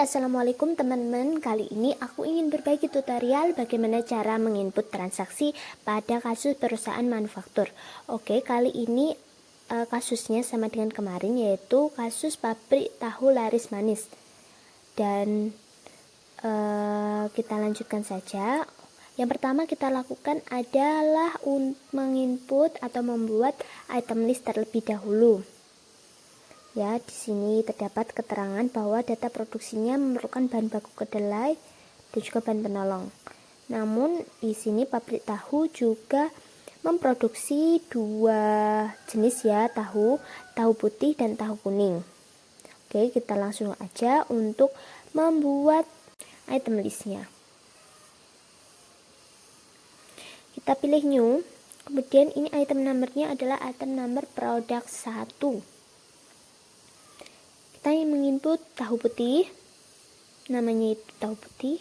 Assalamualaikum teman-teman. Kali ini aku ingin berbagi tutorial bagaimana cara menginput transaksi pada kasus perusahaan manufaktur. Oke, kali ini kasusnya sama dengan kemarin, yaitu kasus pabrik tahu laris manis. Dan kita lanjutkan saja. Yang pertama kita lakukan adalah menginput atau membuat item list terlebih dahulu. Ya, di sini terdapat keterangan bahwa data produksinya memerlukan bahan baku kedelai dan juga bahan penolong. Namun di sini pabrik tahu juga memproduksi dua jenis ya, tahu putih dan tahu kuning. Oke, kita langsung aja untuk membuat item listnya. Kita pilih new, kemudian ini item numbernya adalah item number produk 1. Kita menginput tahu putih, namanya itu tahu putih.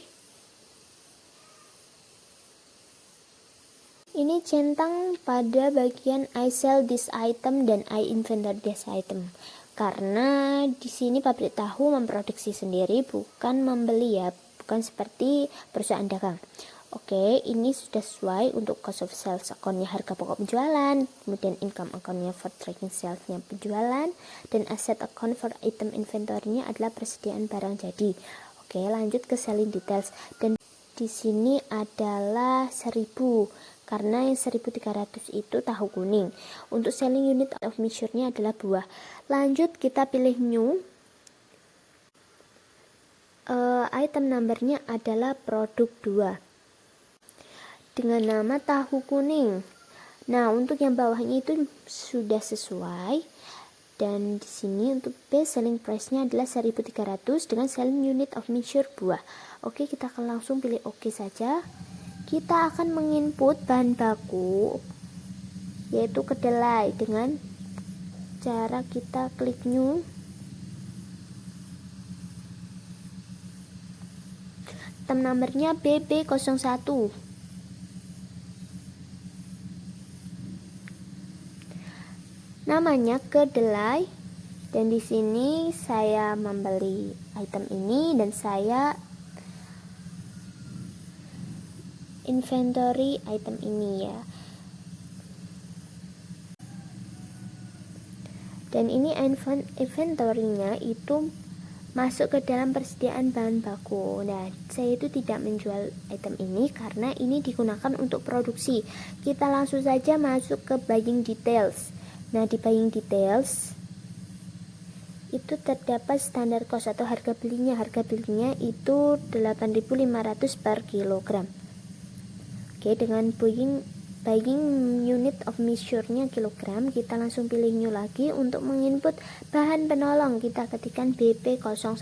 Ini centang pada bagian I sell this item dan I inventory this item. Karena di sini pabrik tahu memproduksi sendiri, bukan membeli ya, bukan seperti perusahaan dagang. Oke, ini sudah sesuai untuk cost of sales account-nya harga pokok penjualan, kemudian income account-nya for tracking sales-nya penjualan, dan asset account for item inventory-nya adalah persediaan barang jadi. Oke, lanjut ke selling details. Dan di sini adalah 1000, karena yang 1300 itu tahu kuning. Untuk selling unit of measure-nya adalah buah. Lanjut kita pilih new. Item number-nya adalah produk 2. Dengan nama tahu kuning. Nah, untuk yang bawahnya itu sudah sesuai. Dan di sini untuk base selling price-nya adalah 1300 dengan selling unit of measure buah. Oke, kita akan langsung pilih oke saja. Kita akan menginput bahan baku yaitu kedelai dengan cara kita klik new. Item numbernya BB01. Namanya kedelai, dan di sini saya membeli item ini dan saya inventory item ini ya. Dan ini inventory-nya itu masuk ke dalam persediaan bahan baku. Nah, saya itu tidak menjual item ini karena ini digunakan untuk produksi. Kita langsung saja masuk ke buying details. Nah, di buying details itu terdapat standar cost atau harga belinya. Harga belinya itu 8.500 per kilogram. Oke, dengan buying unit of measure-nya kilogram, kita langsung pilih new lagi. Untuk menginput bahan penolong, kita ketikkan BP01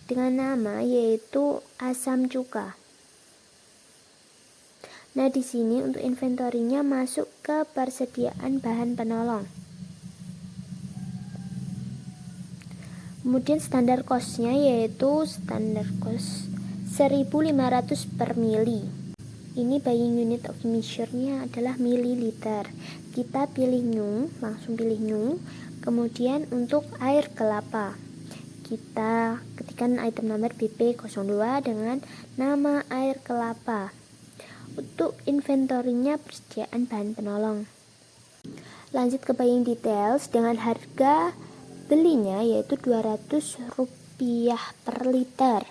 dengan nama yaitu asam cuka. Nah, di sini untuk inventory-nya masuk ke persediaan bahan penolong. Kemudian standar cost-nya yaitu standar cost 1.500 per mili. Ini buying unit of measure-nya adalah mililiter. Kita pilih new, langsung pilih new. Kemudian untuk air kelapa, kita ketikkan item number BP02 dengan nama air kelapa. Untuk inventory-nya persediaan bahan penolong. Lanjut ke buying details dengan harga belinya yaitu Rp200 per liter.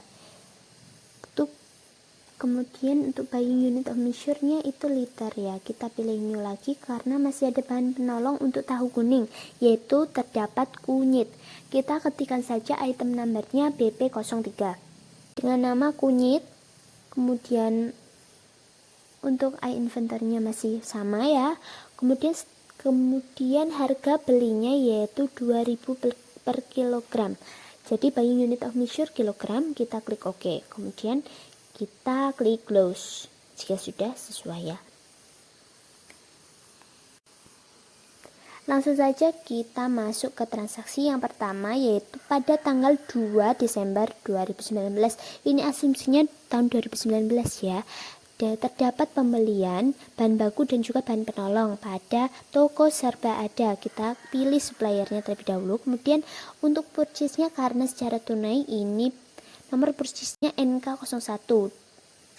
Kemudian untuk buying unit of measure-nya itu liter ya. Kita pilih new lagi karena masih ada bahan penolong untuk tahu kuning yaitu terdapat kunyit. Kita ketikkan saja item number-nya BP03 dengan nama kunyit. Kemudian untuk inventory-nya masih sama ya. Kemudian harga belinya yaitu 2.000 per kilogram. Jadi buying unit of measure kilogram, kita klik OK. Kemudian kita klik close jika sudah sesuai ya. Langsung saja kita masuk ke transaksi yang pertama yaitu pada tanggal 2 Desember 2019. Ini asumsinya tahun 2019 ya. terdapat pembelian bahan baku dan juga bahan penolong pada toko serba ada. Kita pilih suppliernya terlebih dahulu. Kemudian untuk purchase-nya, karena secara tunai, ini nomor purchase-nya NK01.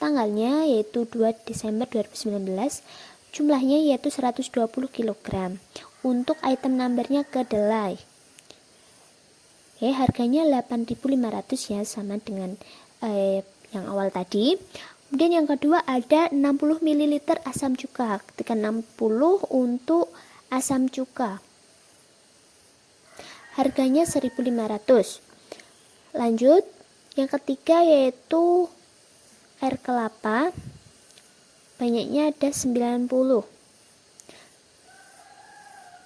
Tanggalnya yaitu 2 Desember 2019. Jumlahnya yaitu 120 kg. Untuk item numbernya kedelai. Harganya 8.500 ya, sama dengan yang awal tadi. Kemudian yang kedua ada 60 ml asam cuka. Ketikkan 60 untuk asam cuka. Harganya 1.500. Lanjut, yang ketiga yaitu air kelapa. Banyaknya ada 90.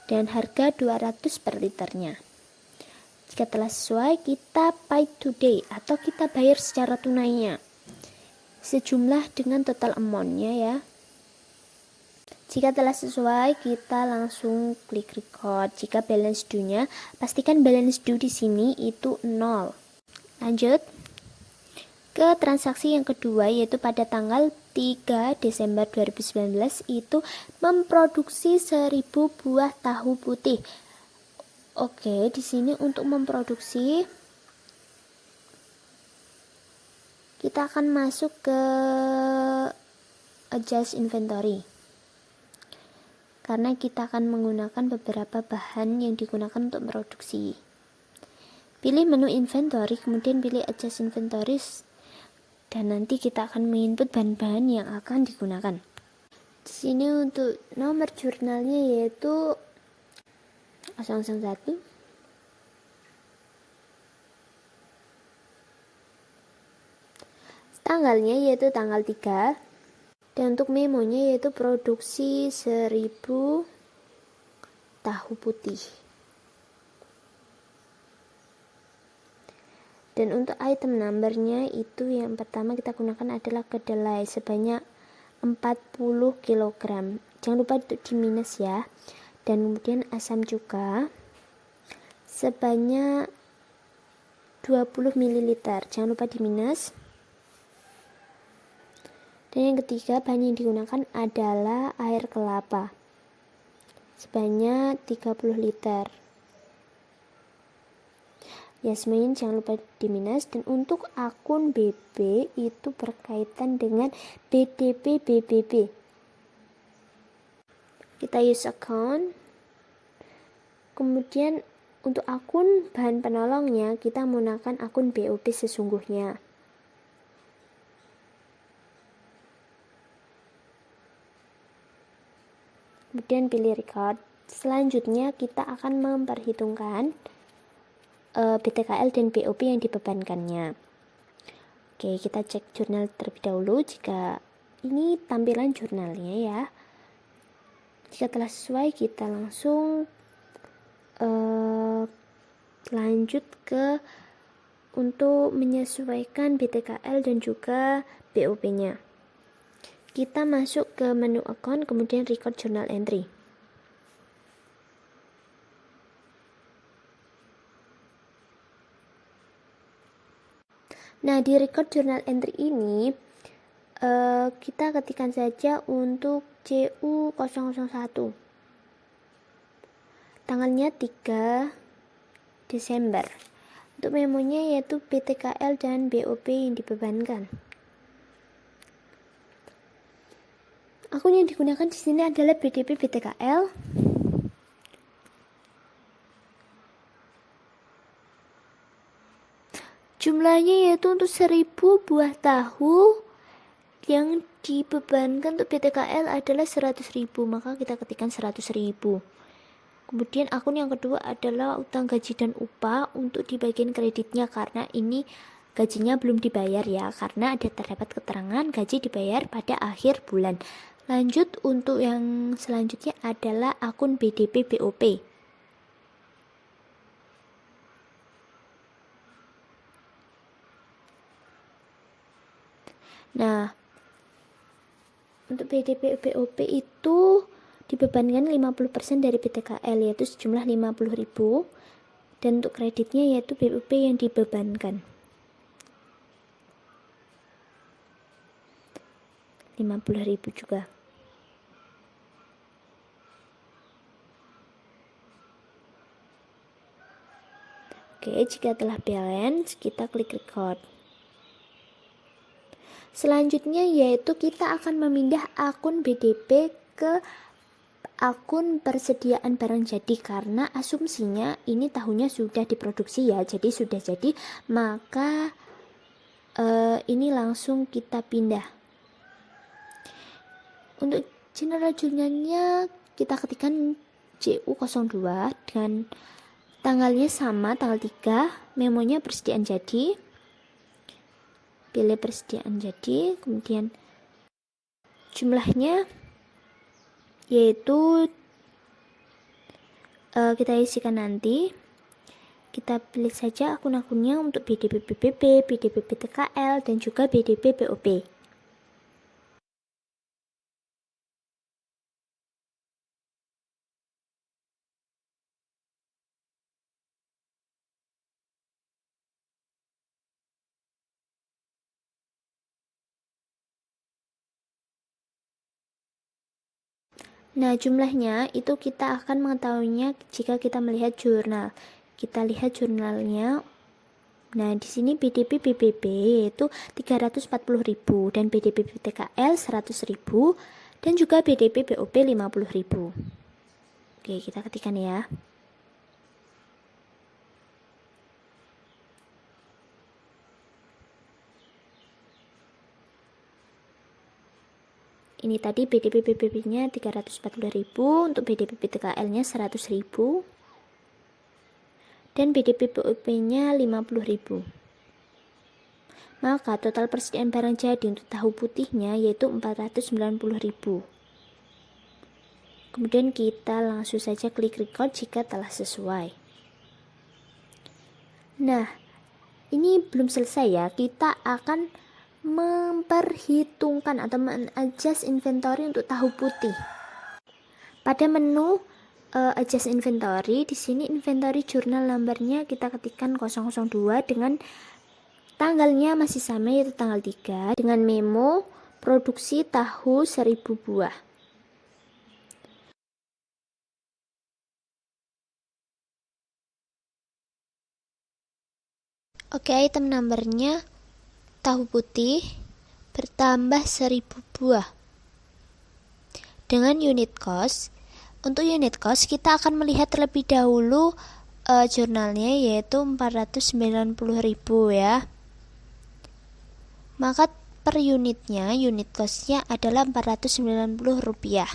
Dan harga 200 per liternya. Jika telah sesuai, kita pay today atau kita bayar secara tunainya. Sejumlah dengan total amount-nya ya. Jika telah sesuai, kita langsung klik record. Jika balance due-nya, pastikan balance due di sini itu 0. Lanjut ke transaksi yang kedua, yaitu pada tanggal 3 Desember 2019 itu memproduksi 1000 buah tahu putih. Oke, di sini untuk memproduksi kita akan masuk ke adjust inventory. Karena kita akan menggunakan beberapa bahan yang digunakan untuk produksi. Pilih menu inventory, kemudian pilih adjust inventories, dan nanti kita akan menginput bahan-bahan yang akan digunakan. Di sini untuk nomor jurnalnya yaitu 001. Tanggalnya yaitu tanggal 3. Dan untuk memonya yaitu produksi 1000 tahu putih. Dan untuk item numbernya itu yang pertama kita gunakan adalah kedelai sebanyak 40 kg. Jangan lupa untuk di minus ya. Dan kemudian asam cuka sebanyak 20 ml. Jangan lupa di minus. Dan yang ketiga, bahan yang digunakan adalah air kelapa sebanyak 30 liter. Ya, semuanya jangan lupa di minus. Dan untuk akun BB itu berkaitan dengan BDP BBB. Kita use account. Kemudian untuk akun bahan penolongnya kita menggunakan akun BOP sesungguhnya. Kemudian pilih record. Selanjutnya kita akan memperhitungkan BTKL dan BOP yang dibebankannya. Oke, kita cek jurnal terlebih dahulu. Jika ini tampilan jurnalnya ya. Jika telah sesuai, kita langsung lanjut ke untuk menyesuaikan BTKL dan juga BOP-nya. Kita masuk ke menu account, kemudian record journal entry. Nah, di record journal entry ini kita ketikkan saja untuk CU001. Tanggalnya 3 Desember. Untuk memonya yaitu BTKL dan BOP yang dibebankan. Akun yang digunakan di sini adalah BDP BTKL. Jumlahnya yaitu untuk 1000 buah tahu yang dibebankan untuk BTKL adalah 100.000, maka kita ketikkan 100.000. Kemudian akun yang kedua adalah utang gaji dan upah untuk di bagian kreditnya, karena ini gajinya belum dibayar ya, karena ada terdapat keterangan gaji dibayar pada akhir bulan. Lanjut untuk yang selanjutnya adalah akun BDP BOP. Nah, untuk BDP BOP itu dibebankan 50% dari BTKL yaitu sejumlah 50.000, dan untuk kreditnya yaitu BOP yang dibebankan. 50.000 juga. Oke, jika telah balance, kita klik record. Selanjutnya yaitu kita akan memindah akun BDP ke akun persediaan barang jadi, karena asumsinya ini tahunnya sudah diproduksi ya, jadi sudah jadi, maka ini langsung kita pindah. Untuk general journalnya kita ketikkan JU02 dan tanggalnya sama, tanggal 3, memonya persediaan jadi, pilih persediaan jadi, kemudian jumlahnya yaitu kita isikan nanti, kita pilih saja akun-akunnya untuk BDP PBB, BDP TKL, dan juga BDP BOP. Nah, jumlahnya itu kita akan mengetahuinya jika kita melihat jurnal. Kita lihat jurnalnya. Nah, di sini BDP PBB yaitu 340.000 dan BDP TKL 100.000 dan juga BDP BOP 50.000. Oke, kita ketikkan ya. Ini tadi BDP PBB-nya 340.000, untuk BDP TKL-nya 100.000, dan BDP BOP-nya 50.000. Maka total persediaan barang jadi untuk tahu putihnya yaitu 490.000. Kemudian kita langsung saja klik record jika telah sesuai. Nah, ini belum selesai ya, kita akan memperhitungkan atau men-adjust inventory untuk tahu putih. Pada menu adjust inventory, di sini inventory jurnal numbernya kita ketikkan 002 dengan tanggalnya masih sama yaitu tanggal 3 dengan memo produksi tahu 1000 buah. Oke, item numbernya tahu putih bertambah 1000 buah. Dengan unit cost, untuk unit cost kita akan melihat terlebih dahulu jurnalnya yaitu 490.000 ya. Maka per unitnya, unit costnya adalah 490 rupiah.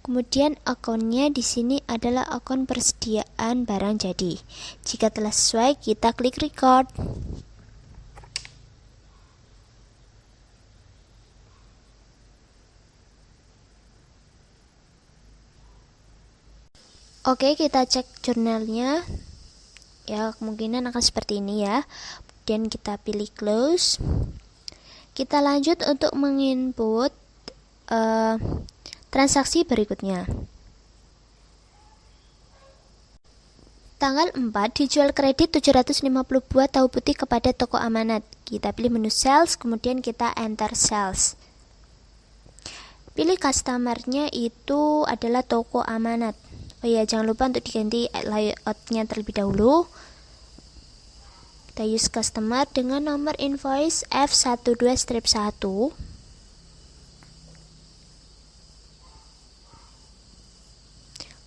Kemudian akunnya di sini adalah akun persediaan barang jadi. Jika telah sesuai, kita klik record. Oke, kita cek jurnalnya. Ya, kemungkinan akan seperti ini ya. Kemudian kita pilih close. Kita lanjut untuk menginput transaksi berikutnya. Tanggal 4 dijual kredit 750 buah tahu putih kepada toko amanat. Kita pilih menu sales, kemudian kita enter sales. Pilih customer-nya itu adalah toko amanat. Oh ya, jangan lupa untuk diganti layout-nya terlebih dahulu. Kita use customer dengan nomor invoice F12-1.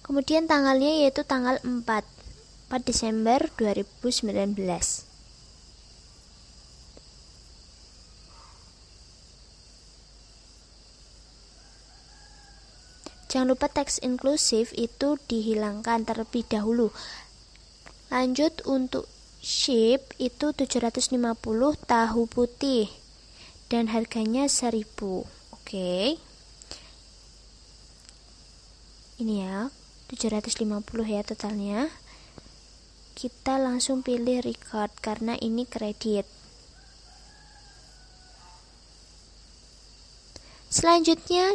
Kemudian tanggalnya yaitu tanggal 4 Desember 2019. Jangan lupa teks inklusif itu dihilangkan terlebih dahulu. Lanjut untuk ship itu 750 tahu putih dan harganya 1000. Oke. Ini ya, 750 ya totalnya. Kita langsung pilih record karena ini kredit. Selanjutnya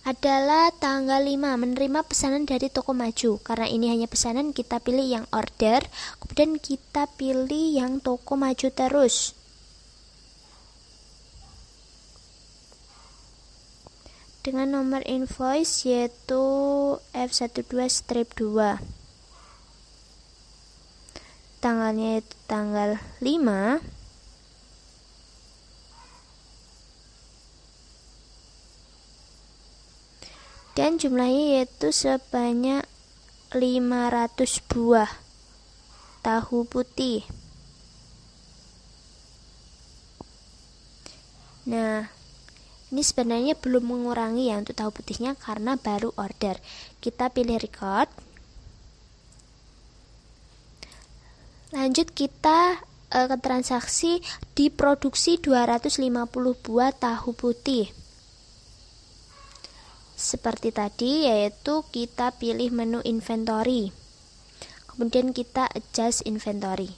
adalah tanggal 5 menerima pesanan dari toko maju. Karena ini hanya pesanan, kita pilih yang order, kemudian kita pilih yang toko maju terus. dengan nomor invoice yaitu F12-2. Tanggalnya yaitu tanggal 5. Dan jumlahnya yaitu sebanyak 500 buah tahu putih. Nah, ini sebenarnya belum mengurangi ya untuk tahu putihnya karena baru order. Kita pilih record. Lanjut kita ke transaksi diproduksi 250 buah tahu putih. Seperti tadi, yaitu kita pilih menu inventory. Kemudian kita adjust inventory.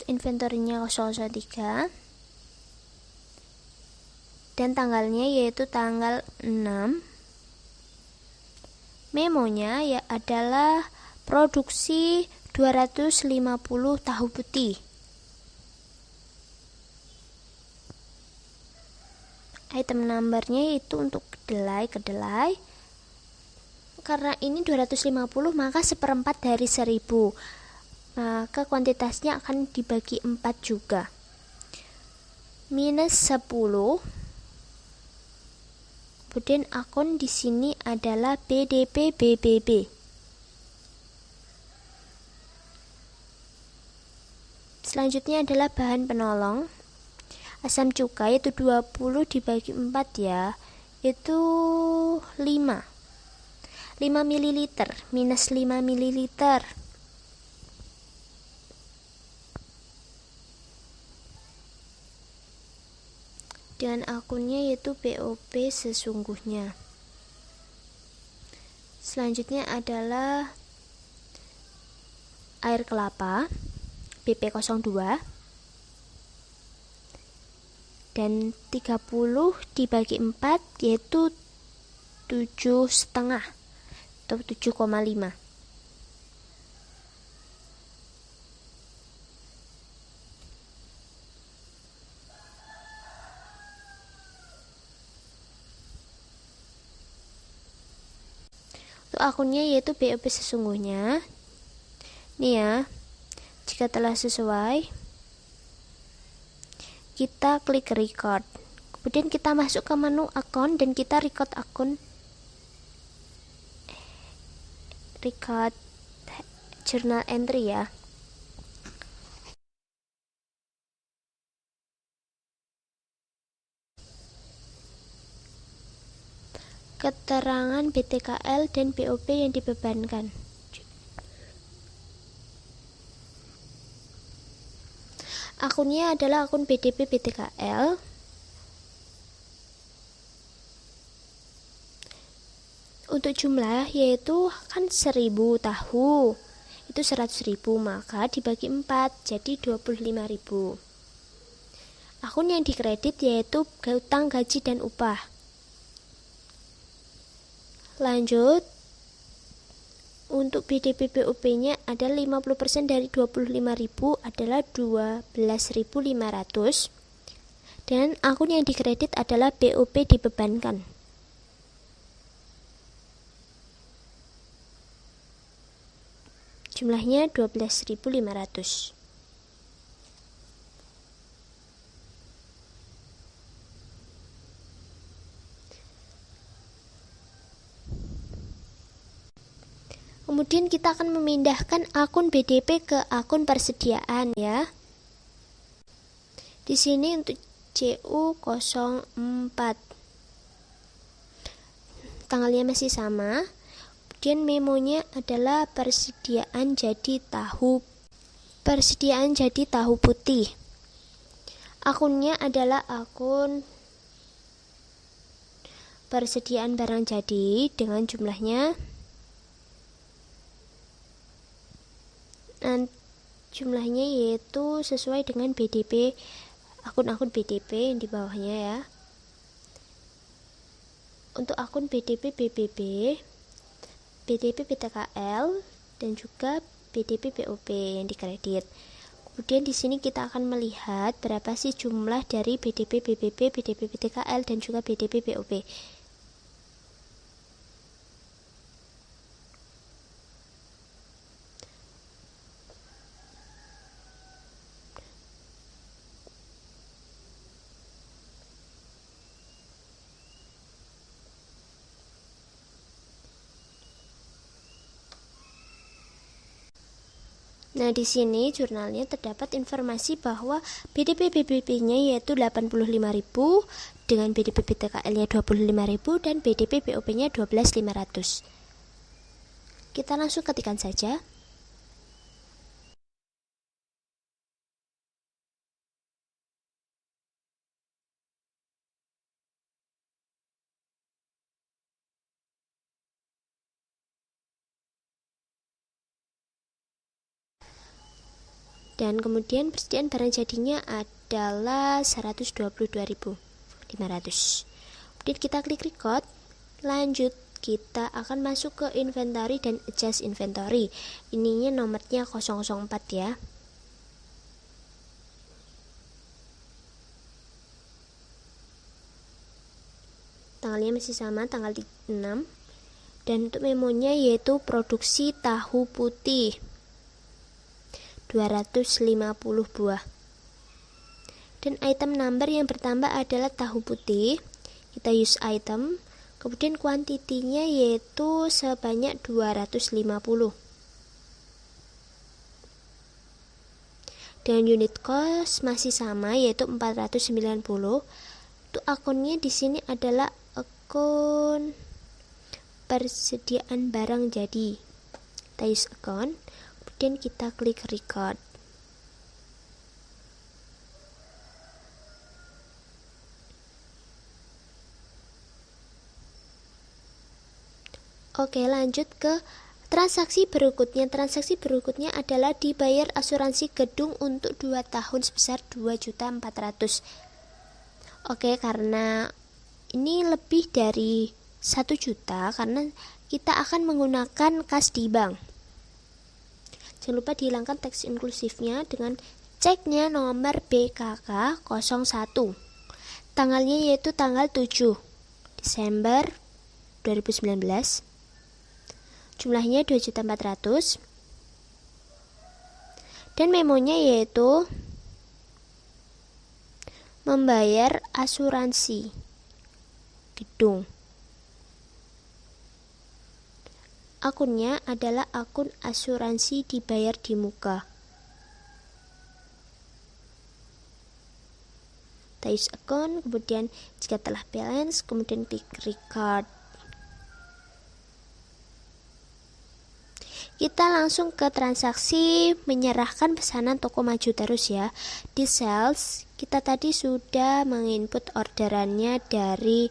Inventorinya 003 dan tanggalnya yaitu tanggal 6. Memonya ya adalah produksi 250 tahu putih. Item numbernya itu untuk kedelai. Karena ini 250 maka seperempat dari 1000. Maka kuantitasnya akan dibagi 4 juga. Minus 10. Kemudian akun di sini adalah BDP BBB. Selanjutnya adalah bahan penolong. Asam cuka itu 20 dibagi 4 ya. Itu 5 ml, minus 5 ml. Dan akunnya yaitu BOP sesungguhnya. Selanjutnya adalah air kelapa BP02 dan 30 dibagi 4 yaitu 7,5 atau 7,5. Untuk akunnya yaitu BOP sesungguhnya. Ini ya. Jika telah sesuai, kita klik record. Kemudian kita masuk ke menu akun dan kita record journal entry ya. Keterangan BTKL dan BOP yang dibebankan. Akunnya adalah akun BDP BTKL. Untuk jumlah yaitu kan 1000 tahu. Itu 100.000 maka dibagi 4 jadi 25.000. Akun yang dikredit yaitu utang gaji dan upah. Lanjut, untuk BDP BOP-nya ada 50% dari 25.000 adalah 12.500. Dan akun yang dikredit adalah BOP dibebankan. Jumlahnya 12.500. Kemudian kita akan memindahkan akun BDP ke akun persediaan ya. Di sini untuk CU04 tanggalnya masih sama. Kemudian memonya adalah persediaan jadi tahu putih. Akunnya adalah akun persediaan barang jadi dengan jumlahnya. Jumlahnya yaitu sesuai dengan BDP, akun-akun BDP yang di bawahnya ya. Untuk akun BDP BBB, BDP BTKL dan juga BDP BOP yang dikredit. Kemudian di sini kita akan melihat berapa sih jumlah dari BDP BBP, BDP PTKL dan juga BDP BOP. Nah, di sini jurnalnya terdapat informasi bahwa BDP BBP-nya yaitu 85.000 dengan BDP PTKL-nya 25.000 dan BDP BOP-nya 12.500. Kita langsung ketikkan saja. Dan kemudian persediaan barang jadinya adalah 122.500. Kemudian kita klik record. Lanjut, kita akan masuk ke inventory dan adjust inventory. Ininya nomornya 004 ya. Tanggalnya masih sama, tanggal 6. Dan untuk memonya yaitu produksi tahu putih 250 buah. Dan item number yang bertambah adalah tahu putih. Kita use item. Kemudian kuantitinya yaitu sebanyak 250. Dan unit cost masih sama yaitu 490. Untuk akunnya di sini adalah akun persediaan barang jadi. Kita use account. Kemudian kita klik record. Oke, lanjut ke transaksi berikutnya. Transaksi berikutnya adalah dibayar asuransi gedung untuk 2 tahun sebesar 2.400.000. Oke, karena ini lebih dari 1 juta karena kita akan menggunakan kas di bank. Jangan lupa dihilangkan teks inklusifnya dengan ceknya nomor BKK 01. Tanggalnya yaitu tanggal 7 Desember 2019. Jumlahnya 2.400.000. Dan memonya yaitu membayar asuransi gedung. Akunnya adalah akun asuransi dibayar di muka. Kita use account, kemudian jika telah balance, kemudian klik record. Kita langsung ke transaksi menyerahkan pesanan toko maju terus ya. Di sales, kita tadi sudah menginput orderannya dari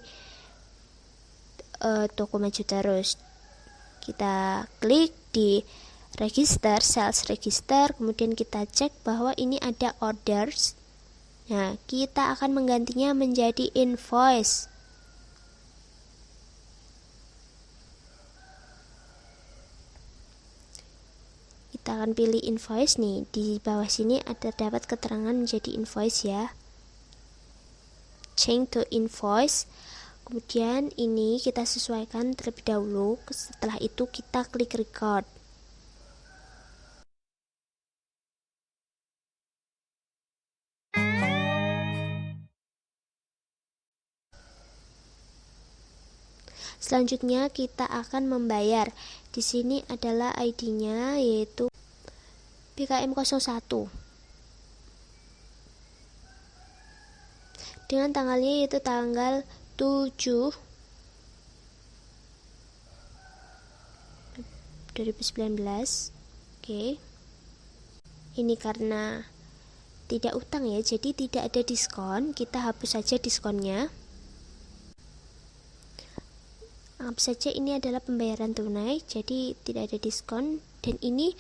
toko maju terus. Kita klik di register, sales register, kemudian kita cek bahwa ini ada orders. Nah, kita akan menggantinya menjadi invoice. Kita akan pilih invoice nih. Di bawah sini ada dapat keterangan menjadi invoice ya. Change to invoice. Kemudian ini kita sesuaikan terlebih dahulu. Setelah itu kita klik record. Selanjutnya kita akan membayar. Di sini adalah ID-nya yaitu BKM 01. Dengan tanggalnya yaitu tanggal 7 2019. Oke. Ini karena tidak utang ya, jadi tidak ada diskon. Kita hapus saja diskonnya. Anggap saja ini adalah pembayaran tunai, jadi tidak ada diskon. Dan ini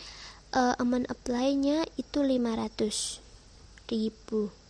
amount apply-nya itu 500.000.